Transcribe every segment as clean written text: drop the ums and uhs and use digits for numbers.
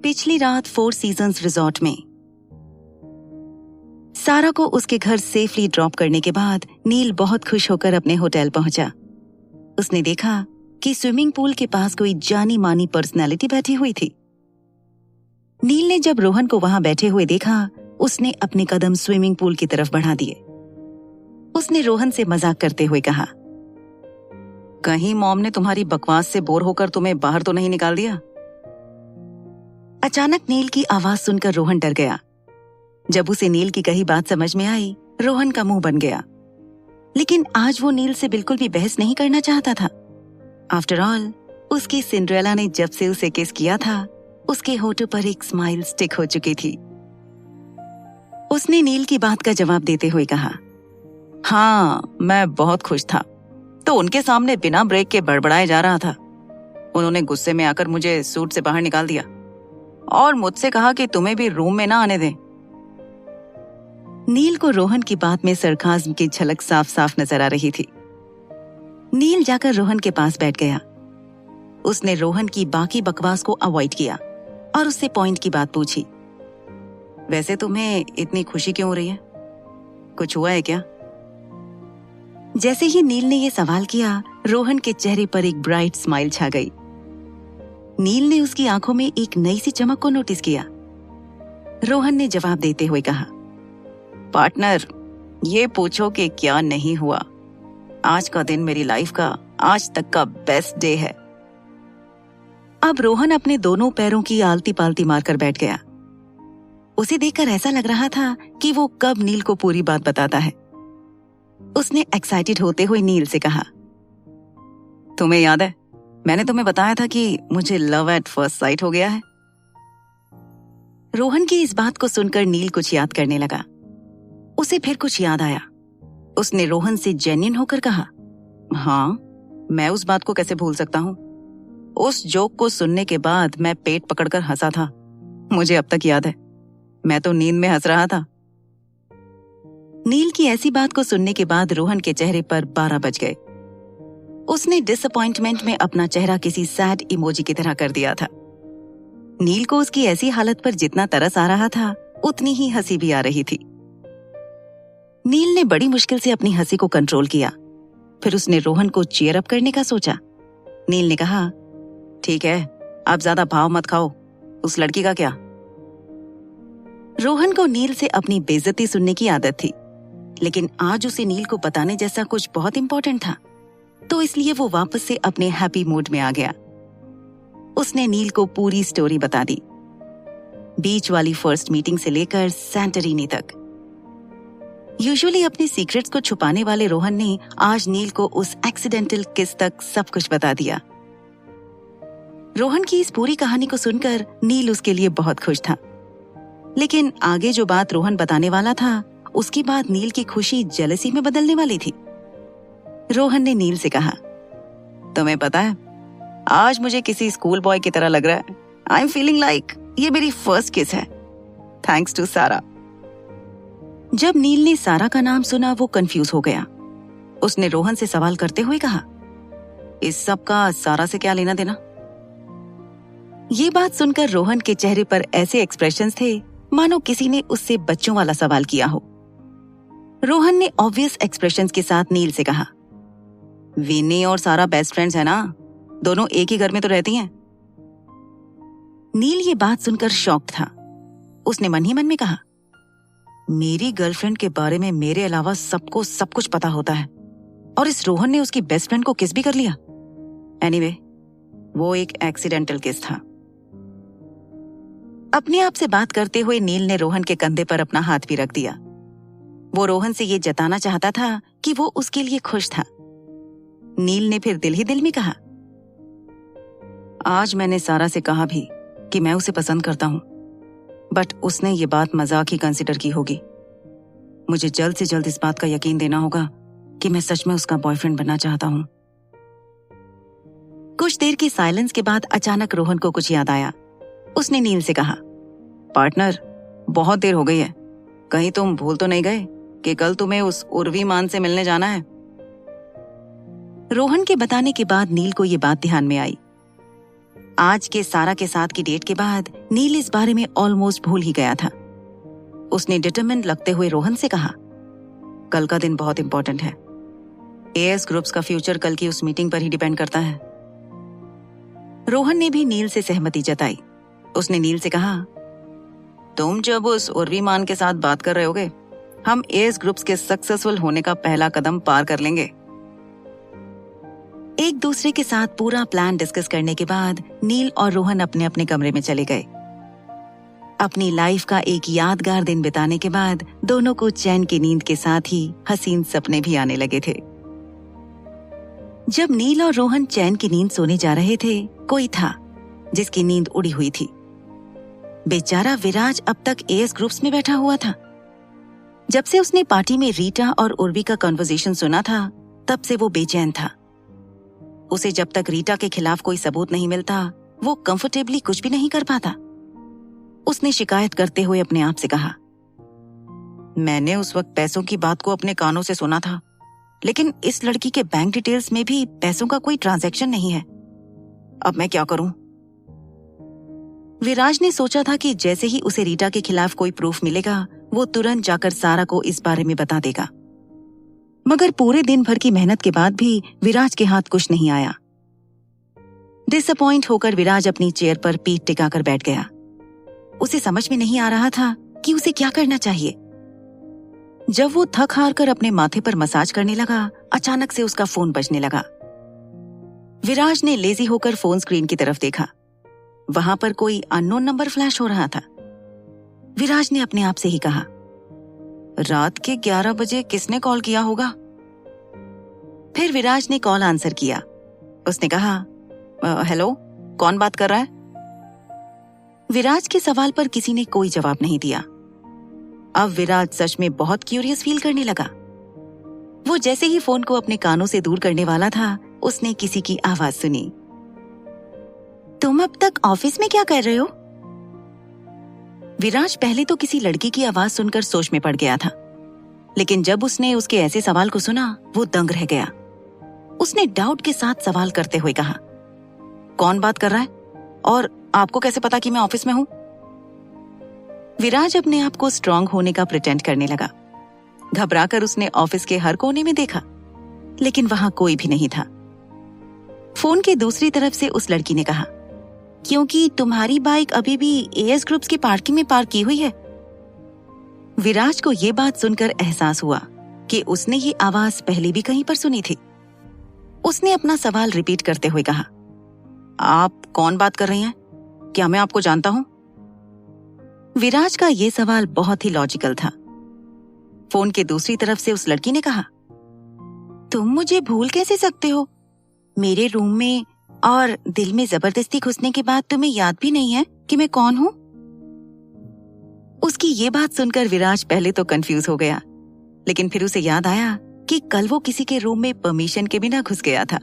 पिछली रात four seasons resort में। सारा को उसके घर सेफली ड्रॉप करने के बाद नील बहुत खुश होकर अपने होटल पहुंचा। उसने देखा कि स्विमिंग पूल के पास कोई जानी मानी पर्सनैलिटी बैठी हुई थी। नील ने जब रोहन को वहां बैठे हुए देखा, उसने अपने कदम स्विमिंग पूल की तरफ बढ़ा दिए। उसने रोहन से मजाक करते हुए कहा, कहीं मॉम ने तुम्हारी बकवास से बोर होकर तुम्हें बाहर तो नहीं निकाल दिया? अचानक नील की आवाज सुनकर रोहन डर गया। जब उसे नील की कही बात समझ में आई, रोहन का मुंह बन गया। लेकिन आज वो नील से बिल्कुल भी बहस नहीं करना चाहता था। आफ्टर ऑल, उसकी सिंड्रेला ने जब से उसे किस किया था, उसके होठों पर एक स्माइल स्टिक हो चुकी थी। उसने नील की बात का जवाब देते हुए कहा, हाँ, मैं बहुत खुश था, तो उनके सामने बिना ब्रेक के बड़बड़ाए जा रहा था। उन्होंने गुस्से में आकर मुझे सूट से बाहर निकाल दिया और मुझसे कहा कि तुम्हें भी रूम में ना आने दें। नील को रोहन की बात में सरकाज़्म की झलक साफ साफ नजर आ रही थी। नील जाकर रोहन के पास बैठ गया। उसने रोहन की बाकी बकवास को अवॉइड किया और उससे पॉइंट की बात पूछी। वैसे तुम्हें इतनी खुशी क्यों हो रही है? कुछ हुआ है क्या? जैसे ही नील ने यह सवाल किया, रोहन के चेहरे पर एक ब्राइट स्माइल छा गई। नील ने उसकी आंखों में एक नई सी चमक को नोटिस किया। रोहन ने जवाब देते हुए कहा, पार्टनर, ये पूछो कि क्या नहीं हुआ। आज का दिन मेरी लाइफ का आज तक का बेस्ट डे है। अब रोहन अपने दोनों पैरों की आलती पालती मारकर बैठ गया। उसे देखकर ऐसा लग रहा था कि वो कब नील को पूरी बात बताता है। उसने एक्साइटेड होते हुए नील से कहा, तुम्हें याद है, मैंने तुम्हें बताया था कि मुझे लव एट फर्स्ट साइट हो गया है। रोहन की इस बात को सुनकर नील कुछ याद करने लगा। उसे फिर कुछ याद आया। उसने रोहन से जेन्युइन होकर कहा, हाँ, मैं उस बात को कैसे भूल सकता हूँ। उस जोक को सुनने के बाद मैं पेट पकड़कर हंसा था। मुझे अब तक याद है, मैं तो नींद में हंस रहा था। नील की ऐसी बात को सुनने के बाद रोहन के चेहरे पर 12 बज गए। उसने डिसअपॉइंटमेंट में अपना चेहरा किसी सैड इमोजी की तरह कर दिया था। नील को उसकी ऐसी हालत पर जितना तरस आ रहा था, उतनी ही हंसी भी आ रही थी। नील ने बड़ी मुश्किल से अपनी हंसी को कंट्रोल किया। फिर उसने रोहन को चीयर अप करने का सोचा। नील ने कहा, ठीक है, आप ज्यादा भाव मत खाओ, उस लड़की का क्या? रोहन को नील से अपनी बेइज्जती सुनने की आदत थी, लेकिन आज उसे नील को बताने जैसा कुछ बहुत इंपॉर्टेंट था, तो इसलिए वो वापस से अपने हैप्पी मूड में आ गया। उसने नील को पूरी स्टोरी बता दी, बीच वाली फर्स्ट मीटिंग से लेकर सैंटोरिनी तक। यूजुअली अपने सीक्रेट्स को छुपाने वाले रोहन ने आज नील को उस एक्सीडेंटल किस तक सब कुछ बता दिया। रोहन की इस पूरी कहानी को सुनकर नील उसके लिए बहुत खुश था, लेकिन आगे जो बात रोहन बताने वाला था, उसके बाद नील की खुशी जेलसी में बदलने वाली थी। रोहन ने नील से कहा, तुम्हें पता है, आज मुझे किसी स्कूल बॉय की तरह लग रहा है। आई एम फीलिंग लाइक ये मेरी फर्स्ट किस है, थैंक्स टू सारा। जब नील ने सारा का नाम सुना, वो कंफ्यूज हो गया। उसने रोहन से सवाल करते हुए कहा, इस सब का सारा से क्या लेना देना? ये बात सुनकर रोहन के चेहरे पर ऐसे एक्सप्रेशंस थे मानो किसी ने उससे बच्चों वाला सवाल किया हो। रोहन ने ऑब्वियस एक्सप्रेशंस के साथ नील से कहा, विनी और सारा बेस्ट फ्रेंड्स है ना, दोनों एक ही घर में तो रहती हैं। नील ये बात सुनकर शॉक्ड था। उसने मन ही मन में कहा, मेरी गर्लफ्रेंड के बारे में मेरे अलावा सबको सब कुछ पता होता है, और इस रोहन ने उसकी बेस्ट फ्रेंड को किस भी कर लिया। एनीवे, वो एक एक्सीडेंटल किस था। अपने आप से बात करते हुए नील ने रोहन के कंधे पर अपना हाथ भी रख दिया। वो रोहन से ये जताना चाहता था कि वो उसके लिए खुश था। नील ने फिर दिल ही दिल में कहा, आज मैंने सारा से कहा भी कि मैं उसे पसंद करता हूं, बट उसने ये बात मजाक ही कंसिडर की होगी। मुझे जल्द से जल्द इस बात का यकीन देना होगा कि मैं सच में उसका बॉयफ्रेंड बनना चाहता हूं। कुछ देर की साइलेंस के बाद अचानक रोहन को कुछ याद आया। उसने नील से कहा, पार्टनर, बहुत देर हो गई है, कहीं तुम भूल तो नहीं गए कि कल तुम्हें उस उर्वी मान से मिलने जाना है? रोहन के बताने के बाद नील को ये बात ध्यान में आई। आज के साथ की डेट के बाद नील इस बारे में ऑलमोस्ट भूल ही गया था। उसने डिटरमिन्ड लगते हुए रोहन से कहा, कल का दिन बहुत इंपॉर्टेंट है। एएस ग्रुप्स का फ्यूचर कल की उस मीटिंग पर ही डिपेंड करता है। रोहन ने भी नील से सहमति जताई। उसने नील से कहा, तुम जब उस उर्वी मान के साथ बात कर रहे होगे, हम एएस ग्रुप्स के सक्सेसफुल होने का पहला कदम पार कर लेंगे। एक दूसरे के साथ पूरा प्लान डिस्कस करने के बाद नील और रोहन अपने अपने कमरे में चले गए। अपनी लाइफ का एक यादगार दिन बिताने के बाद दोनों को चैन की नींद के साथ ही हसीन सपने भी आने लगे थे। जब नील और रोहन चैन की नींद सोने जा रहे थे, कोई था जिसकी नींद उड़ी हुई थी। बेचारा विराज अब तक एएस ग्रुप्स में बैठा हुआ था। जब से उसने पार्टी में रीटा और उर्वी का कन्वर्सेशन सुना था, तब से वो बेचैन था। उसे जब तक रीटा के खिलाफ कोई सबूत नहीं मिलता, वो कंफर्टेबली कुछ भी नहीं कर पाता। उसने शिकायत करते हुए अपने आप से कहा, मैंने उस वक्त पैसों की बात को अपने कानों से सुना था, लेकिन इस लड़की के बैंक डिटेल्स में भी पैसों का कोई ट्रांजैक्शन नहीं है। अब मैं क्या करूं? विराज ने सोचा था कि जैसे ही उसे रीटा के खिलाफ कोई प्रूफ मिलेगा, वो तुरंत जाकर सारा को इस बारे में बता देगा। मगर पूरे दिन भर की मेहनत के बाद भी विराज के हाथ कुछ नहीं आया। डिसअपॉइंट होकर विराज अपनी चेयर पर पीठ टिकाकर बैठ गया। उसे समझ में नहीं आ रहा था कि उसे क्या करना चाहिए। जब वो थक हार कर अपने माथे पर मसाज करने लगा, अचानक से उसका फोन बजने लगा। विराज ने लेजी होकर फोन स्क्रीन की तरफ देखा। वहां पर कोई अननोन नंबर फ्लैश हो रहा था। विराज ने अपने आप से ही कहा, रात के 11 बजे किसने कॉल किया होगा? फिर विराज ने कॉल आंसर किया। उसने कहा, हेलो, कौन बात कर रहा है? विराज के सवाल पर किसी ने कोई जवाब नहीं दिया। अब विराज सच में बहुत क्यूरियस फील करने लगा। वो जैसे ही फोन को अपने कानों से दूर करने वाला था, उसने किसी की आवाज सुनी। तुम अब तक ऑफिस में क्या कर रहे हो? विराज पहले तो किसी लड़की की आवाज सुनकर सोच में पड़ गया था, लेकिन जब उसने उसके ऐसे सवाल को सुना, वो दंग रह गया। उसने डाउट के साथ सवाल करते हुए कहा, कौन बात कर रहा है और आपको कैसे पता कि मैं ऑफिस में हूं? विराज अपने आप को स्ट्रांग होने का प्रिटेंड करने लगा। घबराकर उसने ऑफिस के हर कोने में देखा, लेकिन वहां कोई भी नहीं था। फोन की दूसरी तरफ से उस लड़की ने कहा, क्योंकि तुम्हारी बाइक अभी भी एएस ग्रुप्स की पार्किंग में पार्क की हुई है। विराज को ये बात सुनकर एहसास हुआ कि उसने ये आवाज पहले भी कहीं पर सुनी थी। उसने अपना सवाल रिपीट करते हुए कहा, आप कौन बात कर रही हैं? क्या मैं आपको जानता हूं? विराज का ये सवाल बहुत ही लॉजिकल था। फोन के दूसरी तरफ से उस लड़की ने कहा, तुम मुझे भूल कैसे सकते हो? मेरे रूम में और दिल में जबरदस्ती घुसने के बाद तुम्हें याद भी नहीं है कि मैं कौन हूं? उसकी ये बात सुनकर विराज पहले तो कंफ्यूज हो गया, लेकिन फिर उसे याद आया कि कल वो किसी के रूम में परमिशन के बिना घुस गया था।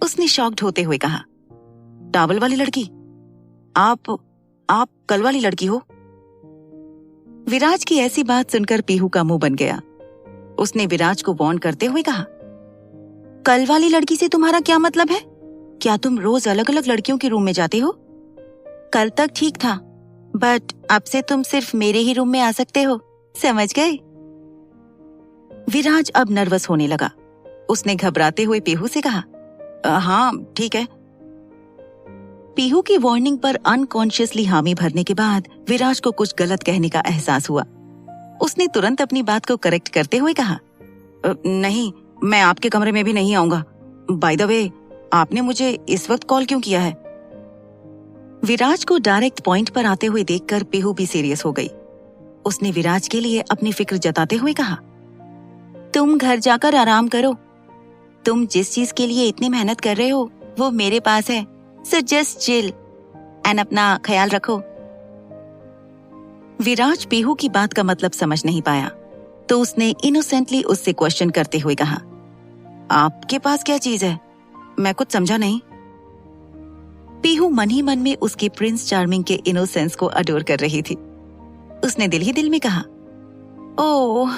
उसने शॉक्ड होते हुए कहा, टावल वाली लड़की? आप कल वाली लड़की हो? विराज की ऐसी बात सुनकर पीहू का मुंह बन गया। उसने विराज को वार्न करते हुए कहा, कल वाली लड़की से तुम्हारा क्या मतलब है? क्या तुम रोज अलग अलग लड़कियों के रूम में जाते हो? कल तक ठीक था, बट अब से तुम सिर्फ मेरे ही रूम में आ सकते हो, समझ गए? विराज अब नर्वस होने लगा। उसने घबराते हुए पीहू से कहा, हाँ ठीक है। पीहू की वार्निंग पर अनकॉन्शियसली हामी भरने के बाद विराज को कुछ गलत कहने का एहसास हुआ। उसने तुरंत अपनी बात को करेक्ट करते हुए कहा, नहीं, मैं आपके कमरे में भी नहीं आऊंगा। बाय द वे, आपने मुझे इस वक्त कॉल क्यों किया है? विराज को डायरेक्ट पॉइंट पर आते हुए देखकर पीहू भी सीरियस हो गई। उसने विराज के लिए अपनी फिक्र जताते हुए कहा, तुम घर जाकर आराम करो। तुम जिस चीज के लिए इतनी मेहनत कर रहे हो वो मेरे पास है, सो जस्ट चिल एंड अपना ख्याल रखो। विराज पीहू की बात का मतलब समझ नहीं पाया, तो उसने इनोसेंटली उससे क्वेश्चन करते हुए कहा, आपके पास क्या चीज है? मैं कुछ समझा नहीं। पीहू मन ही मन में उसके प्रिंस चार्मिंग के इनोसेंस को अडोर कर रही थी। उसने दिल ही दिल में कहा, ओह,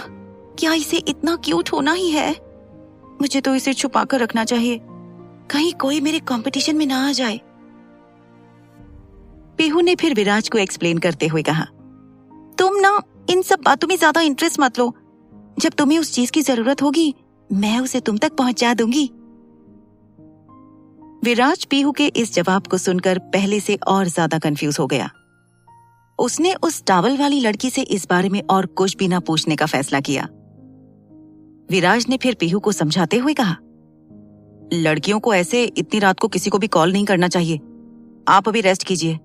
क्या इसे इतना क्यूट होना ही है? मुझे तो इसे छुपा कर रखना चाहिए, कहीं कोई मेरे कंपटीशन में ना आ जाए। पीहू ने फिर विराज को एक्सप्लेन करते हुए कहा, तुम ना इन सब बातों में ज्यादा इंटरेस्ट मत लो। जब तुम्हें उस चीज की जरूरत होगी मैं उसे तुम तक पहुंचा दूंगी। विराज पीहू के इस जवाब को सुनकर पहले से और ज्यादा कंफ्यूज हो गया। उसने उस टावल वाली लड़की से इस बारे में और कुछ भी ना पूछने का फैसला किया। विराज ने फिर पीहू को समझाते हुए कहा, लड़कियों को ऐसे इतनी रात को किसी को भी कॉल नहीं करना चाहिए, आप अभी रेस्ट कीजिए।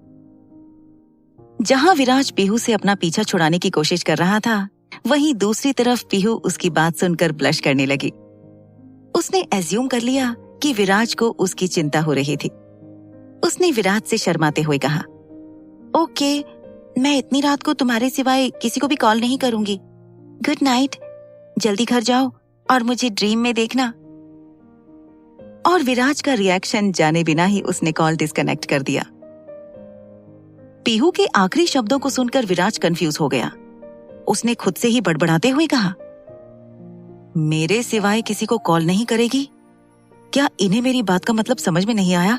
जहां विराज पीहू से अपना पीछा छुड़ाने की कोशिश कर रहा था, वहीं दूसरी तरफ पीहू उसकी बात सुनकर ब्लश करने लगी। उसने एज्यूम कर लिया कि विराज को उसकी चिंता हो रही थी। उसने विराज से शर्माते हुए कहा, ओके, मैं इतनी रात को तुम्हारे सिवाय किसी को भी कॉल नहीं करूंगी। गुड नाइट, जल्दी घर जाओ और मुझे ड्रीम में देखना। और विराज का रिएक्शन जाने बिना ही उसने कॉल डिस्कनेक्ट कर दिया। पीहू के आखिरी शब्दों को सुनकर विराज कंफ्यूज हो गया। उसने खुद से ही बड़बड़ाते हुए कहा, मेरे सिवाय किसी को कॉल नहीं करेगी? क्या इन्हें मेरी बात का मतलब समझ में नहीं आया?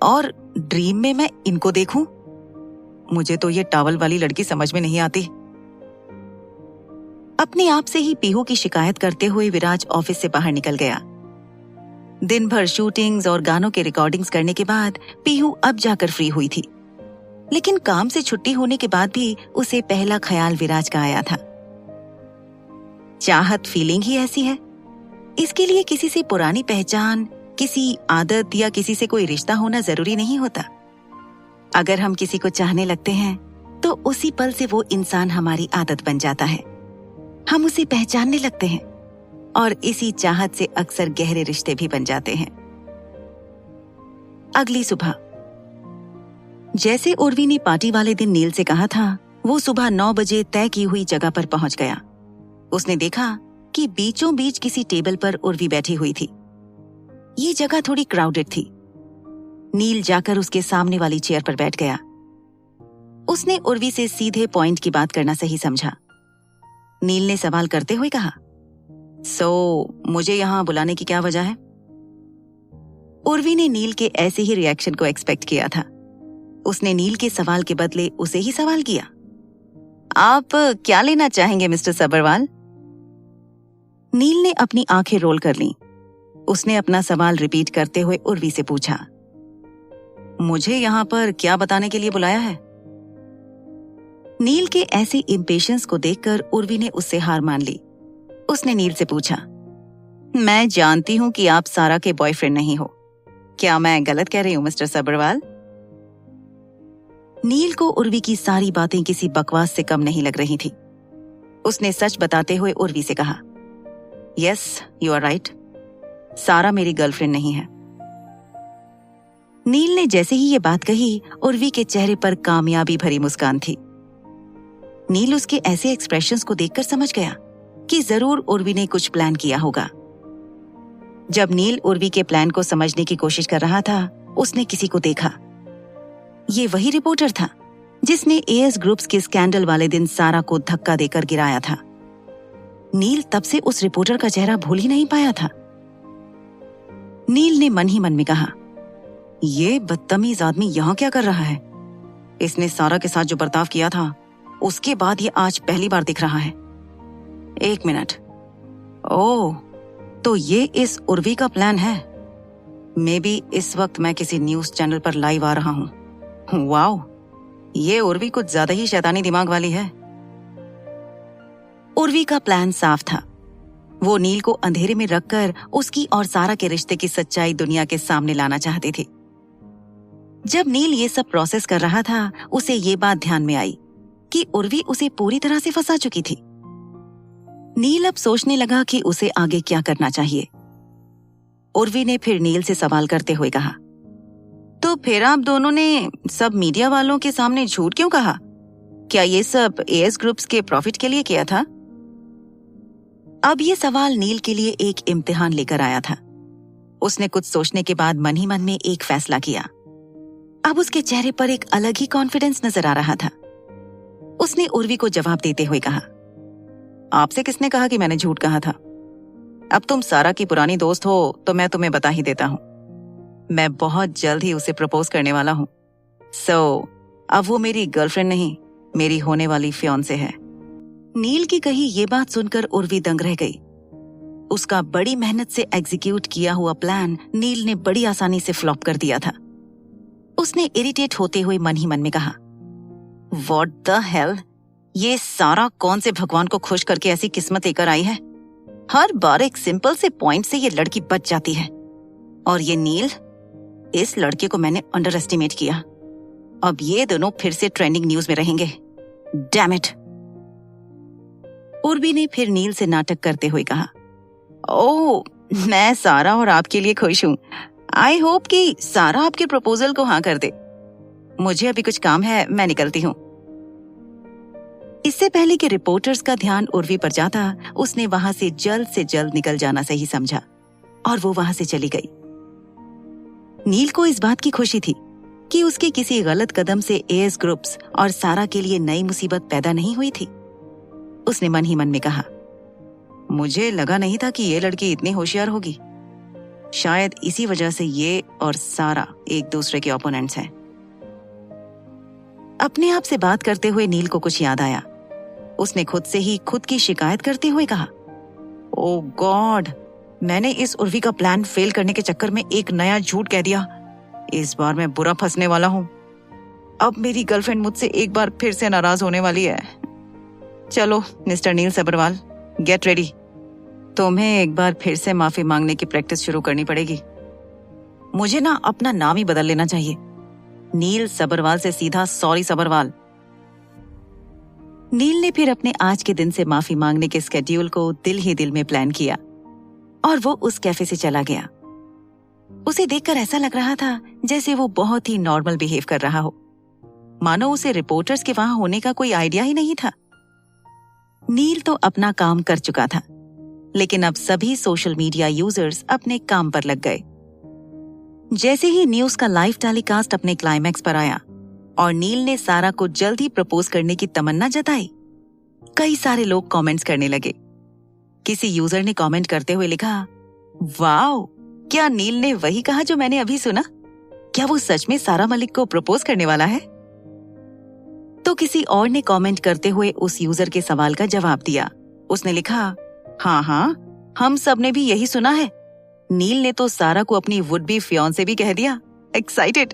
और ड्रीम में मैं इनको देखूं? मुझे तो ये टावल वाली लड़की समझ में नहीं आती। अपने आप से ही पीहू की शिकायत करते हुए विराज ऑफिस से बाहर निकल गया। दिन भर शूटिंग्स और गानों के रिकॉर्डिंग्स करने के बाद पीहू अब जाकर फ्री हुई थी। लेकिन काम से छुट्टी होने के बाद भी उसे पहला ख्याल विराज का आया था। चाहत फीलिंग ही ऐसी है। इसके लिए किसी से पुरानी पहचान, किसी आदत या किसी से कोई रिश्ता होना जरूरी नहीं होता। अगर हम किसी को चाहने लगते हैं तो उसी पल से वो इंसान हमारी आदत बन जाता है। हम उसे पहचानने लगते हैं और इसी चाहत से अक्सर गहरे रिश्ते भी बन जाते हैं। अगली सुबह जैसे उर्वी ने पार्टी वाले दिन नील से कहा था, वो सुबह 9 बजे तय की हुई जगह पर पहुंच गया। उसने देखा कि बीचों बीच किसी टेबल पर उर्वी बैठी हुई थी। ये जगह थोड़ी क्राउडेड थी। नील जाकर उसके सामने वाली चेयर पर बैठ गया। उसने उर्वी से सीधे पॉइंट की बात करना सही समझा। नील ने सवाल करते हुए कहा, मुझे यहां बुलाने की क्या वजह है? उर्वी ने नील के ऐसे ही रिएक्शन को एक्सपेक्ट किया था। उसने नील के सवाल के बदले उसे ही सवाल किया, आप क्या लेना चाहेंगे मिस्टर सब्बरवाल? नील ने अपनी आंखें रोल कर लीं। उसने अपना सवाल रिपीट करते हुए उर्वी से पूछा, मुझे यहाँ पर क्या बताने के लिए बुलाया है? नील के ऐसे इम्पेशंस को देखकर उर्वी ने उससे हार मान ली। उसने नील से पूछा, मैं जानती हूँ कि आप सारा के बॉयफ्रेंड नहीं हो। क्या मैं गलत कह रही हूँ मिस्टर सब्बरवाल? नील को उर्वी की सारी बातें किसी बकवास से कम नहीं लग रही थी। उसने सच बताते हुए उर्वी से कहा, यस, यू आर राइट, सारा मेरी गर्लफ्रेंड नहीं है। नील ने जैसे ही ये बात कही, उर्वी के चेहरे पर कामयाबी भरी मुस्कान थी। नील उसके ऐसे एक्सप्रेशंस को देखकर समझ गया कि जरूर उर्वी ने कुछ प्लान किया होगा। जब नील उर्वी के प्लान को समझने की कोशिश कर रहा था, उसने किसी को देखा। ये वही रिपोर्टर था जिसने एएस ग्रुप्स के स्कैंडल वाले दिन सारा को धक्का देकर गिराया था। नील तब से उस रिपोर्टर का चेहरा भूल ही नहीं पाया था। नील ने मन ही मन में कहा, ये बदतमीज आदमी यहाँ क्या कर रहा है? इसने सारा के साथ जो बर्ताव किया था, उसके बाद ये आज पहली बार दिख रहा है। एक मिनट, ओह, तो ये इस उर्वी का प्लान है। मे बी इस वक्त मैं किसी न्यूज चैनल पर लाइव आ रहा हूँ। वाओ, ये उर्वी कुछ ज्यादा ही शैतानी दिमाग वाली है। उर्वी का प्लान साफ था। वो नील को अंधेरे में रखकर उसकी और सारा के रिश्ते की सच्चाई दुनिया के सामने लाना चाहती थी। जब नील ये सब प्रोसेस कर रहा था, उसे ये बात ध्यान में आई कि उर्वी उसे पूरी तरह से फंसा चुकी थी। नील अब सोचने लगा कि उसे आगे क्या करना चाहिए। उर्वी ने फिर नील से सवाल करते हुए कहा, तो फिर आप दोनों ने सब मीडिया वालों के सामने झूठ क्यों कहा? क्या ये सब एएस ग्रुप्स के प्रॉफिट के लिए किया था? अब ये सवाल नील के लिए एक इम्तिहान लेकर आया था। उसने कुछ सोचने के बाद मन ही मन में एक फैसला किया। अब उसके चेहरे पर एक अलग ही कॉन्फिडेंस नजर आ रहा था। उसने उर्वी को जवाब देते हुए कहा, आपसे किसने कहा कि मैंने झूठ कहा था? अब तुम सारा की पुरानी दोस्त हो तो मैं तुम्हें बता ही देता हूँ। मैं बहुत जल्द ही उसे प्रपोज करने वाला हूँ। अब वो मेरी गर्लफ्रेंड नहीं, मेरी होने वाली फियांसे है। नील की कही ये बात सुनकर उर्वी दंग रह गई। उसका बड़ी मेहनत से एग्जीक्यूट किया हुआ प्लान नील ने बड़ी आसानी से फ्लॉप कर दिया था। उसने इरिटेट होते हुए मन ही मन में कहा, व्हाट द हेल, ये सारा कौन से भगवान को खुश करके ऐसी किस्मत लेकर आई है। हर बार एक सिंपल से पॉइंट से ये लड़की बच जाती है। और ये नील, इस लड़के को मैंने अंडर एस्टिमेट किया। अब ये दोनों फिर से ट्रेंडिंग न्यूज में रहेंगे। Damn it. उर्वी ने फिर नील से नाटक करते हुए कहा, ओह, मैं सारा और आपके लिए खुश हूं। आई होप कि सारा आपके प्रपोजल को हाँ कर दे। मुझे अभी कुछ काम है, मैं निकलती हूं। इससे पहले कि रिपोर्टर्स का ध्यान उर्वी पर जाता, उसने वहां से जल्द निकल जाना सही समझा और वो वहां से चली गई। नील को इस बात की खुशी थी कि उसके किसी गलत कदम से एएस ग्रुप्स और सारा के लिए नई मुसीबत पैदा नहीं हुई थी। उसने मन ही मन में कहा, मुझे लगा नहीं था कि ये लड़की इतनी होशियार होगी। शायद इसी वजह से ये और सारा एक दूसरे के ओपोनेंट्स हैं। अपने आप से बात करते हुए नील को कुछ याद आया। उसने खुद से ही खुद की शिकायत करते हुए कहा, ओह गॉड, मैंने इस उर्वी का प्लान फेल करने के चक्कर में एक नया झूठ कह दिया। इस बार मैं बुरा फंसने वाला हूं। अब मेरी गर्लफ्रेंड मुझसे एक बार फिर से नाराज होने वाली है। चलो मिस्टर नील सब्रवाल, गेट रेडी। तुम्हें एक बार फिर से माफी मांगने की प्रैक्टिस शुरू करनी पड़ेगी। मुझे ना अपना नाम ही बदल लेना चाहिए, नील सब्रवाल से सीधा सॉरी सब्रवाल। नील ने फिर अपने आज के दिन से माफी मांगने के स्केड्यूल को दिल ही दिल में प्लान किया और वो उस कैफे से चला गया। उसे देखकर ऐसा लग रहा था जैसे वो बहुत ही नॉर्मल बिहेव कर रहा हो, मानो उसे रिपोर्टर्स के वहां होने का कोई आइडिया ही नहीं था। नील तो अपना काम कर चुका था, लेकिन अब सभी सोशल मीडिया यूजर्स अपने काम पर लग गए। जैसे ही न्यूज का लाइव टेलीकास्ट अपने क्लाइमैक्स पर आया और नील ने सारा को जल्द ही प्रपोज करने की तमन्ना जताई, कई सारे लोग कमेंट्स करने लगे। किसी यूजर ने कमेंट करते हुए लिखा, वाओ, क्या नील ने वही कहा जो मैंने अभी सुना? क्या वो सच में सारा मलिक को प्रपोज करने वाला है? तो किसी और ने कमेंट करते हुए उस यूजर के सवाल का जवाब दिया। उसने लिखा, हाँ, हम सब ने भी यही सुना है। नील ने तो सारा को अपनी वुड बी फियांसे भी कह दिया। एक्साइटेड।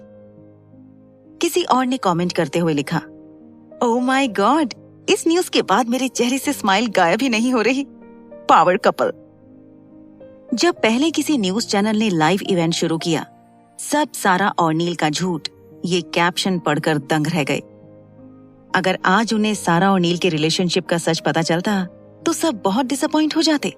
किसी और ने कमेंट करते हुए लिखा, ओह माय गॉड, इस न्यूज के बाद मेरे चेहरे से स्माइल गायब ही नहीं हो रही। Power couple. जब पहले किसी न्यूज चैनल ने लाइव इवेंट शुरू किया, सब सारा और नील का झूठ ये कैप्शन पढ़कर दंग रह गए। अगर आज उन्हें सारा और नील के रिलेशनशिप का सच पता चलता तो सब बहुत डिसअपॉइंट हो जाते।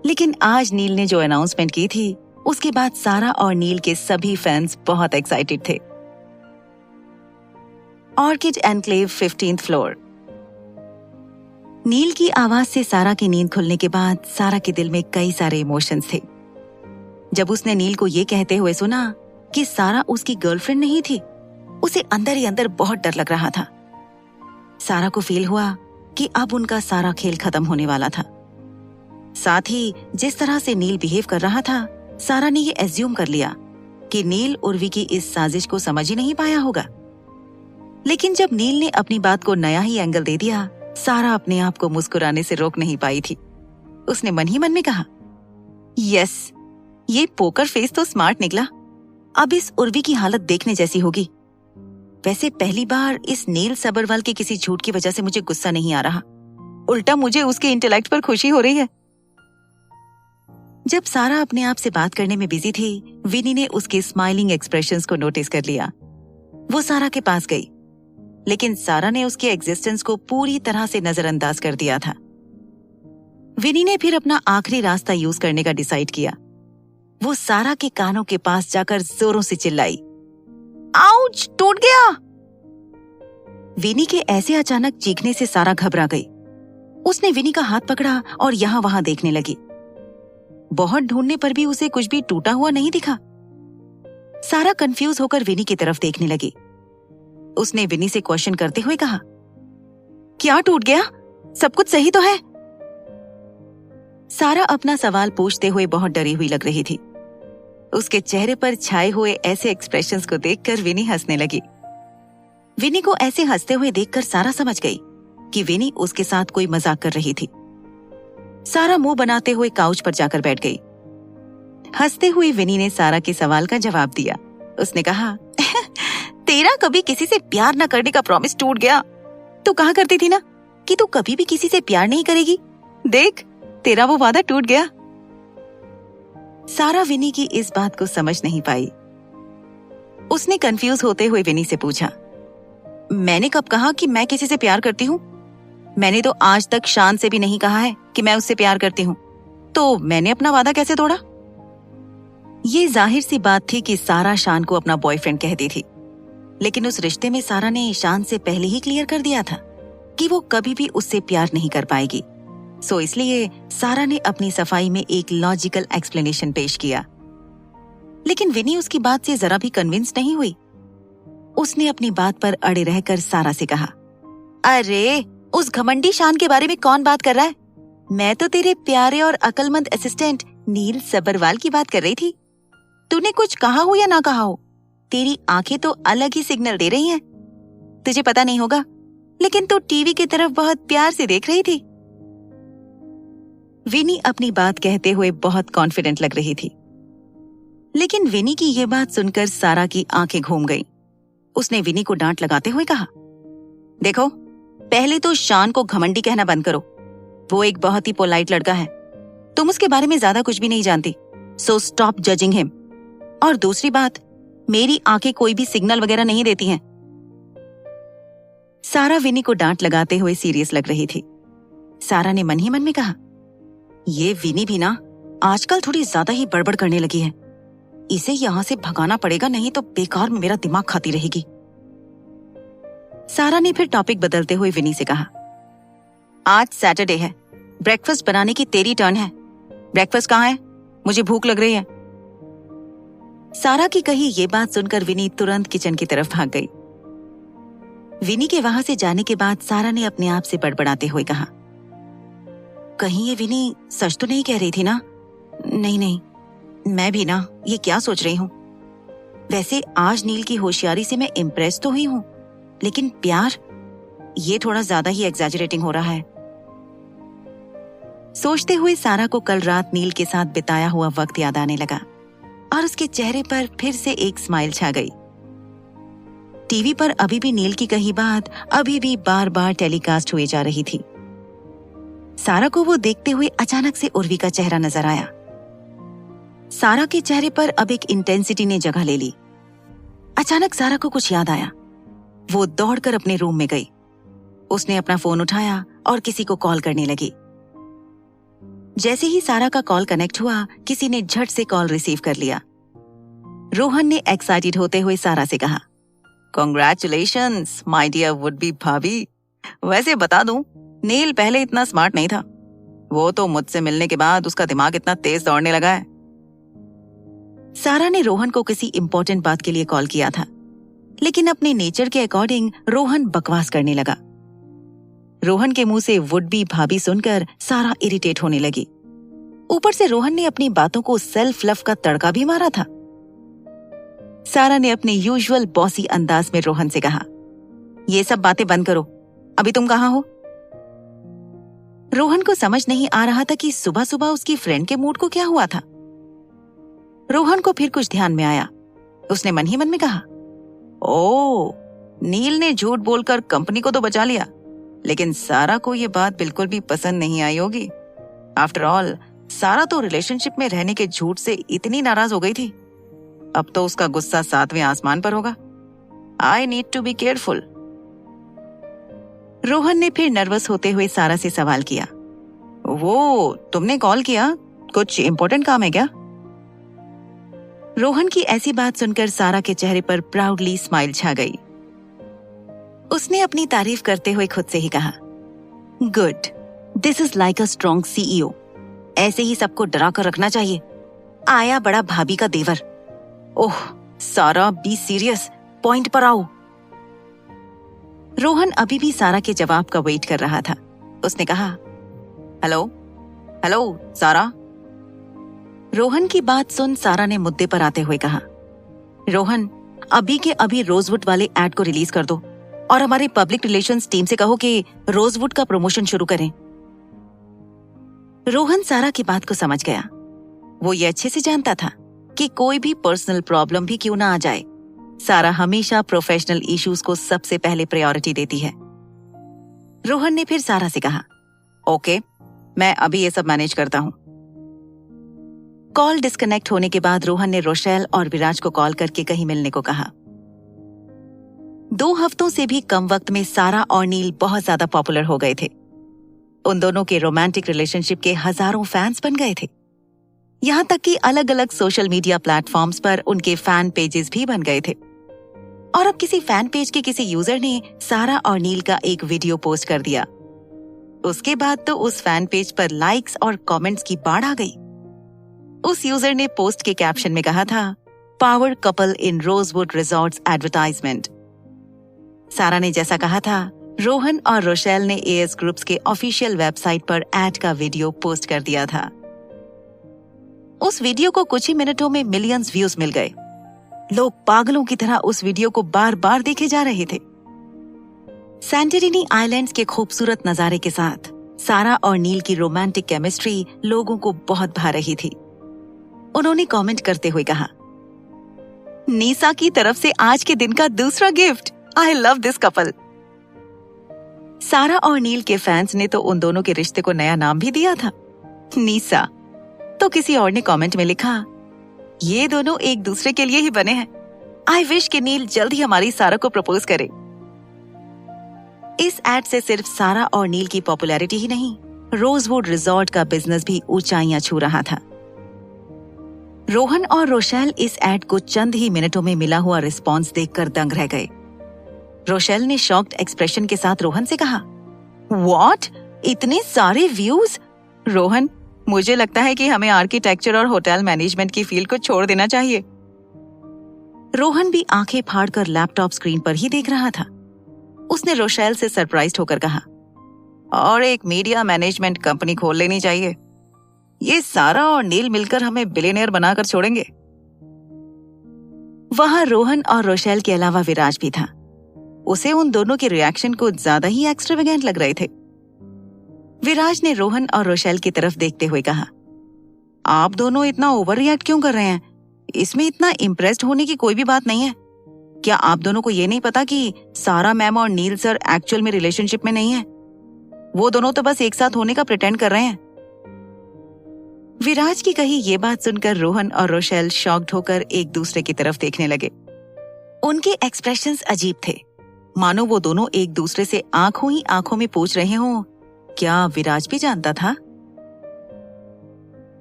लेकिन आज नील ने जो अनाउंसमेंट की थी, उसके बाद सारा और नील के सभी फैंस बहुत एक्साइटेड थे। Orchid enclave 15th floor. नील की आवाज से सारा की नींद खुलने के बाद सारा के दिल में कई सारे इमोशंस थे। जब उसने नील को ये कहते हुए सुना कि सारा उसकी गर्लफ्रेंड नहीं थी, उसे अंदर ही अंदर बहुत डर लग रहा था। सारा को फील हुआ कि अब उनका सारा खेल खत्म होने वाला था। साथ ही जिस तरह से नील बिहेव कर रहा था, सारा ने ये एज्यूम कर लिया कि नील उर्वी की इस साजिश को समझ ही नहीं पाया होगा। लेकिन जब नील ने अपनी बात को नया ही एंगल दे दिया, सारा अपने आप को मुस्कुराने से रोक नहीं पाई थी। उसने मन ही मन में कहा, यस, ये पोकर फेस तो स्मार्ट निकला। अब इस उर्वी की हालत देखने जैसी होगी। वैसे पहली बार इस नील सब्रवाल के किसी झूठ की वजह से मुझे गुस्सा नहीं आ रहा, उल्टा मुझे उसके इंटेलेक्ट पर खुशी हो रही है। जब सारा अपने आप से बात करने में बिजी थी, विनी ने उसके स्माइलिंग एक्सप्रेशंस को नोटिस कर लिया। वो सारा के पास गई, लेकिन सारा ने उसके एग्जिस्टेंस को पूरी तरह से नजरअंदाज कर दिया था। विनी ने फिर अपना आखिरी रास्ता यूज करने का डिसाइड किया। वो सारा के कानों के पास जाकर जोरों से चिल्लाई, आउच, टूट गया। विनी के ऐसे अचानक चीखने से सारा घबरा गई। उसने विनी का हाथ पकड़ा और यहाँ वहां देखने लगी। बहुत ढूंढने पर भी उसे कुछ भी टूटा हुआ नहीं दिखा। सारा कंफ्यूज होकर विनी की तरफ देखने लगी। उसने विनी से क्वेश्चन करते हुए कहा, क्या टूट गया? सब कुछ सही तो है? सारा अपना सवाल पूछते हुए बहुत डरी हुई लग रही थी। उसके चेहरे पर छाए हुए ऐसे एक्सप्रेशंस को देखकर विनी हंसने लगी। विनी को ऐसे हंसते हुए देखकर सारा समझ गई कि विनी उसके साथ कोई मजाक कर रही थी। सारा मुंह बनाते हुए काउच पर जाकर बैठ गई। हंसते हुए विनी ने सारा के सवाल का जवाब दिया। उसने कहा, तेरा कभी किसी से प्यार न करने का प्रॉमिस टूट गया। तू कहा करती थी ना कि तू कभी भी किसी से प्यार नहीं करेगी। देख, तेरा वो वादा टूट गया। सारा विनी की इस बात को समझ नहीं पाई। उसने कंफ्यूज होते हुए विनी से पूछा, मैंने कब कहा कि मैं किसी से प्यार करती हूँ? मैंने तो आज तक शान से भी नहीं कहा है कि मैं उससे प्यार करती हूँ। तो मैंने अपना वादा कैसे तोड़ा? ये जाहिर सी बात थी कि सारा शान को अपना बॉयफ्रेंड कहती थी, लेकिन उस रिश्ते में सारा ने शान से पहले ही क्लियर कर दिया था कि वो कभी भी उससे प्यार नहीं कर पाएगी। सो इसलिए सारा ने अपनी सफाई में एक लॉजिकल एक्सप्लेनेशन पेश किया। लेकिन विनी उसकी बात से जरा भी कन्विंस नहीं हुई। उसने अपनी बात पर अड़े रहकर सारा से कहा, अरे उस घमंडी शान के बारे में कौन बात कर रहा है? मैं तो तेरे प्यारे और अक्लमंद असिस्टेंट नील सबरवाल की बात कर रही थी। तूने कुछ कहा हो या ना कहा हो, तेरी आंखें तो अलग ही सिग्नल दे रही हैं। तुझे पता नहीं होगा, लेकिन तू टीवी की तरफ बहुत प्यार से देख रही थी। विनी अपनी बात कहते हुए बहुत कॉन्फिडेंट लग रही थी, लेकिन विनी की यह बात सुनकर सारा की आंखें घूम गईं। उसने विनी को डांट लगाते हुए कहा, देखो, पहले तो शान को घमंडी कहना बंद करो। वो एक बहुत ही पोलाइट लड़का है। तुम उसके बारे में ज्यादा कुछ भी नहीं जानती, सो स्टॉप जजिंग हिम। और दूसरी बात, मेरी आंखें कोई भी सिग्नल वगैरह नहीं देती हैं। सारा विनी को डांट लगाते हुए सीरियस लग रही थी। सारा ने मन ही मन में कहा, ये विनी भी ना आजकल थोड़ी ज्यादा ही बड़बड़ करने लगी है। इसे यहां से भगाना पड़ेगा, नहीं तो बेकार में मेरा दिमाग खाती रहेगी। सारा ने फिर टॉपिक बदलते हुए विनी से कहा, आज सैटरडे है, ब्रेकफास्ट बनाने की तेरी टर्न है। ब्रेकफास्ट कहाँ है? मुझे भूख लग रही है। सारा की कही ये बात सुनकर विनी तुरंत किचन की तरफ भाग गई। विनी के वहां से जाने के बाद सारा ने अपने आप से बड़बड़ाते हुए कहा, कहीं ये विनी सच तो नहीं कह रही थी ना? नहीं, मैं भी ना ये क्या सोच रही हूँ। वैसे आज नील की होशियारी से मैं इम्प्रेस तो हुई हूँ, लेकिन प्यार, ये थोड़ा ज्यादा ही एग्जैजरेटिंग हो रहा है। सोचते हुए सारा को कल रात नील के साथ बिताया हुआ वक्त याद आने लगा और उसके चेहरे पर फिर से एक स्माइल छा गई। टीवी पर अभी भी नील की कही बात अभी भी बार बार टेलीकास्ट हुए जा रही थी। सारा को वो देखते हुए अचानक से उर्वी का चेहरा नजर आया। सारा के चेहरे पर अब एक इंटेंसिटी ने जगह ले ली। अचानक सारा को कुछ याद आया। वो दौड़कर अपने रूम में गई। उसने अपना फोन उठाया और किसी को कॉल करने लगी। जैसे ही सारा का कॉल कनेक्ट हुआ, किसी ने झट से कॉल रिसीव कर लिया। रोहन ने एक्साइटेड होते हुए सारा से कहा, congratulations my dear would be भाभी। वैसे बता दूं, नील पहले इतना स्मार्ट नहीं था। वो तो मुझसे मिलने के बाद उसका दिमाग इतना तेज दौड़ने लगा है। सारा ने रोहन को किसी इंपॉर्टेंट बात के लिए कॉल किया था, लेकिन अपने नेचर के अकॉर्डिंग रोहन बकवास करने लगा। रोहन के मुंह से वुड बी भाभी सुनकर सारा इरिटेट होने लगी। ऊपर से रोहन ने अपनी बातों को सेल्फ लव का तड़का भी मारा था। सारा ने अपने यूजुअल बॉसी अंदाज में रोहन से कहा, ये सब बातें बंद करो, अभी तुम कहाँ हो? रोहन को समझ नहीं आ रहा था कि सुबह सुबह उसकी फ्रेंड के मूड को क्या हुआ था। रोहन को फिर कुछ ध्यान में आया। उसने मन ही मन में कहा, ओ, नील ने झूठ बोलकर कंपनी को तो बचा लिया, लेकिन सारा को ये बात बिल्कुल भी पसंद नहीं आई होगी। आफ्टर ऑल, सारा तो रिलेशनशिप में रहने के झूठ से इतनी नाराज हो गई थी। अब तो उसका गुस्सा 7वें आसमान पर होगा। I need to be careful. Rohan ने फिर नर्वस होते हुए सारा से सवाल किया, वो तुमने कॉल किया, कुछ इंपॉर्टेंट काम है क्या? रोहन की ऐसी बात सुनकर सारा के चेहरे पर प्राउडली स्माइल छा गई। उसने अपनी तारीफ करते हुए खुद से ही कहा, good, this is like a strong CEO. ऐसे ही सबको डरा कर रखना चाहिए। आया बड़ा भाभी का देवर। ओह सारा, बी सीरियस, पॉइंट पर आओ। रोहन अभी भी सारा के जवाब का वेट कर रहा था। उसने कहा, हेलो हेलो सारा। रोहन की बात सुन सारा ने मुद्दे पर आते हुए कहा, रोहन, अभी के अभी रोजवुड वाले एड को रिलीज कर दो। और हमारे पब्लिक रिलेशंस टीम से कहो कि रोजवुड का प्रमोशन शुरू करें। रोहन सारा की बात को समझ गया। वो ये अच्छे से जानता था कि कोई भी पर्सनल प्रॉब्लम भी क्यों ना आ जाए, सारा हमेशा प्रोफेशनल इश्यूज को सबसे पहले प्रायोरिटी देती है। रोहन ने फिर सारा से कहा, ओके, मैं अभी ये सब मैनेज करता हूं। कॉल डिस्कनेक्ट होने के बाद रोहन ने रोशेल और विराज को कॉल करके कहीं मिलने को कहा। 2 हफ्तों से भी कम वक्त में सारा और नील बहुत ज्यादा पॉपुलर हो गए थे। उन दोनों के रोमांटिक रिलेशनशिप के हजारों फैंस बन गए थे। यहाँ तक कि अलग अलग सोशल मीडिया प्लेटफॉर्म्स पर उनके फैन पेजेस भी बन गए थे। और अब किसी फैन पेज के किसी यूजर ने सारा और नील का एक वीडियो पोस्ट कर दिया। उसके बाद तो उस फैन पेज पर लाइक्स और कमेंट्स की बाढ़ आ गई। उस यूजर ने पोस्ट के कैप्शन में कहा था, power couple in rosewood resorts advertisement. सारा ने जैसा कहा था, रोहन और रोशेल ने एएस ग्रुप्स के ऑफिशियल वेबसाइट पर एड का वीडियो पोस्ट कर दिया था। उस वीडियो को कुछ ही मिनटों में मिलियंस व्यूज मिल गए। लोग पागलों की तरह उस वीडियो को बार बार देखे जा रहे थे। सैंटोरिनी आइलैंड्स के खूबसूरत नजारे के साथ सारा और नील की रोमांटिक केमिस्ट्री लोगों को बहुत भा रही थी। उन्होंने कमेंट करते हुए कहा, नीसा की तरफ से आज के दिन का दूसरा gift, I love this couple. सारा और नील के फैंस ने तो उन दोनों के रिश्ते को नया नाम भी दिया था, नीसा। तो किसी और ने कमेंट में लिखा, ये दोनों एक दूसरे के लिए ही बने हैं। आई विश कि नील जल्द ही हमारी सारा को प्रपोज करे। इस एड से सिर्फ सारा और नील की पॉपुलैरिटी ही नहीं, रोजवुड रिजॉर्ट का बिजनेस भी ऊंचाइयां छू रहा था। रोहन और रोशेल इस एड को चंद ही मिनटों में मिला हुआ रिस्पॉन्स देखकर दंग रह गए। रोशेल ने शॉक्ड एक्सप्रेशन के साथ रोहन से कहा, व्हाट, इतने सारे व्यूज? रोहन, मुझे लगता है कि हमें आर्किटेक्चर और होटल मैनेजमेंट की फील्ड को छोड़ देना चाहिए। रोहन भी आंखें फाड़कर लैपटॉप स्क्रीन पर ही देख रहा था। उसने रोशेल से सरप्राइज्ड होकर कहा, और एक मीडिया मैनेजमेंट कंपनी खोल लेनी चाहिए। ये सारा और नील मिलकर हमें बिलियनियर बनाकर छोड़ेंगे। वहां रोहन और रोशेल के अलावा विराज भी था। उसे उन दोनों के रिएक्शन को ज्यादा ही एक्स्ट्रावेगेंट लग रहे थे। विराज ने रोहन और रोशेल की तरफ देखते हुए कहा, आप दोनों इतना ओवर रिएक्ट क्यों कर रहे हैं? इसमें इतना इम्प्रेस्ड होने की कोई भी बात नहीं है। क्या आप दोनों को ये नहीं पता कि सारा मैम और नील सर एक्चुअल में रिलेशनशिप में नहीं है? वो दोनों तो बस एक साथ होने का प्रिटेंड कर रहे हैं। विराज की कही ये बात सुनकर रोहन और रोशेल शॉक्ड होकर एक दूसरे की तरफ देखने लगे। उनके एक्सप्रेशंस अजीब थे, मानो वो दोनों एक दूसरे से आंखों ही आंखों में पूछ रहे हों, क्या विराज भी जानता था?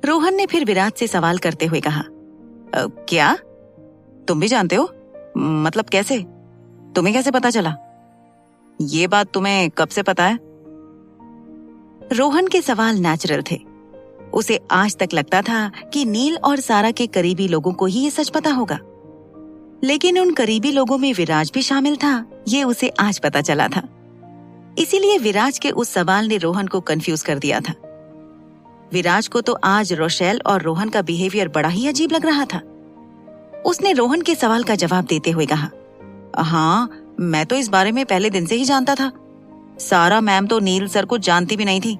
रोहन ने फिर विराज से सवाल करते हुए कहा, क्या तुम भी जानते हो? मतलब कैसे? तुम्हें कैसे पता चला? ये बात तुम्हें कब से पता है? रोहन के सवाल नेचुरल थे। उसे आज तक लगता था कि नील और सारा के करीबी लोगों को ही ये सच पता होगा, लेकिन उन करीबी लोगों में विराज भी शामिल था, ये उसे आज पता चला था। इसीलिए विराज के उस सवाल ने रोहन को कंफ्यूज कर दिया था। विराज को तो आज रोशेल और रोहन का बिहेवियर बड़ा ही अजीब लग रहा था। उसने रोहन के सवाल का जवाब देते हुए कहा, हाँ, मैं तो इस बारे में पहले दिन से ही जानता था। सारा मैम तो नील सर को जानती भी नहीं थी।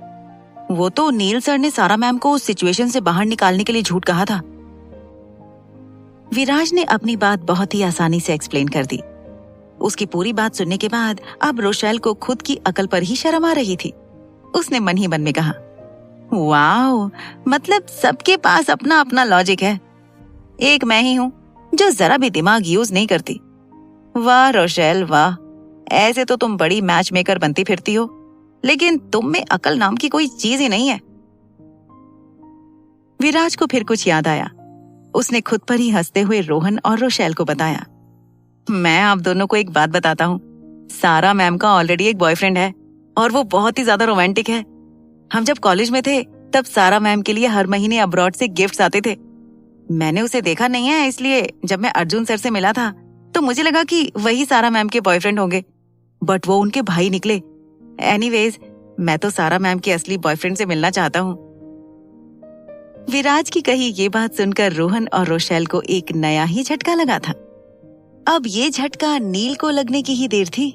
वो तो नील सर ने सारा मैम को उस सिचुएशन से बाहर निकालने के लिए झूठ कहा था। विराज ने अपनी बात बहुत ही आसानी से एक्सप्लेन कर दी। उसकी पूरी बात सुनने के बाद अब रोशेल को खुद की अकल पर ही शर्म आ रही थी। उसने मन ही मन में कहा, वाओ, मतलब सबके पास अपना अपना लॉजिक है। एक मैं ही हूँ जो जरा भी दिमाग यूज नहीं करती। वाह रोशेल वाह, ऐसे तो तुम बड़ी मैच मेकर बनती फिरती हो, लेकिन तुम में अकल नाम की कोई चीज ही नहीं है। विराज को फिर कुछ याद आया। उसने खुद पर ही हंसते हुए रोहन और रोशेल को बताया, मैं आप दोनों को एक बात बताता हूँ। सारा मैम का ऑलरेडी एक बॉयफ्रेंड है और वो बहुत ही ज्यादा रोमांटिक है। हम जब कॉलेज में थे तब सारा मैम के लिए हर महीने अब्रॉड से गिफ्ट्स आते थे। मैंने उसे देखा नहीं है, इसलिए जब मैं अर्जुन सर से मिला था तो मुझे लगा कि वही सारा मैम के बॉयफ्रेंड होंगे, बट वो उनके भाई निकले। एनीवेज, मैं तो सारा मैम के असली बॉयफ्रेंड से मिलना चाहता हूँ। विराज की कही ये बात सुनकर रोहन और रोशेल को एक नया ही झटका लगा था। अब ये झटका नील को लगने की ही देर थी।